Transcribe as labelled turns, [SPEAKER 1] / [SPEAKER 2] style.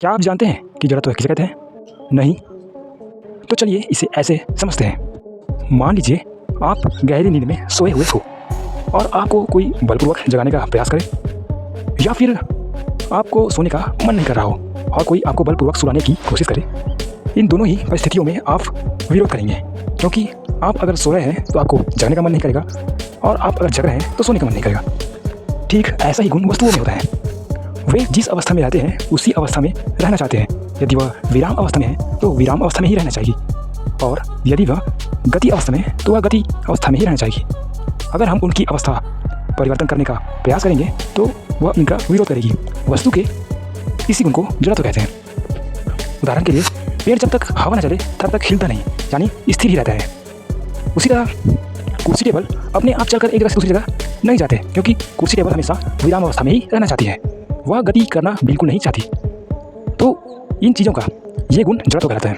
[SPEAKER 1] क्या आप जानते हैं कि जड़त्व किसे कहते हैं? नहीं? तो चलिए इसे ऐसे समझते हैं। मान लीजिए आप गहरी नींद में सोए हुए हो और आपको कोई बलपूर्वक जगाने का प्रयास करे, या फिर आपको सोने का मन नहीं कर रहा हो और कोई आपको बलपूर्वक सुलाने की कोशिश करे। इन दोनों ही परिस्थितियों में आप विरोध करेंगे, क्योंकि आप अगर सो रहे हैं तो आपको जगने का मन नहीं करेगा और आप अगर जग रहे हैं तो सोने का मन नहीं करेगा। ठीक ऐसा ही गुण वस्तुओं में होता है। वे जिस अवस्था में रहते हैं उसी अवस्था में रहना चाहते हैं। यदि वह विराम अवस्था में है तो विराम अवस्था में ही रहना चाहिए, और यदि वह गति अवस्था में है तो वह गति अवस्था में ही रहना चाहिए। अगर हम उनकी अवस्था परिवर्तन करने का प्रयास करेंगे तो वह उनका विरोध करेगी। वस्तु के इसी गुण को जड़त्व कहते हैं। उदाहरण के लिए, पेड़ जब तक हवा न चले तब तक हिलता नहीं, यानी स्थिर ही रहता है। उसी तरह कुर्सी टेबल अपने आप चलकर एक जगह से दूसरी जगह नहीं जाते, क्योंकि कुर्सी टेबल हमेशा विराम अवस्था में ही रहना चाहती है। वह गति करना बिल्कुल नहीं चाहती। तो इन चीज़ों का ये गुण जड़त्व कहलाता है।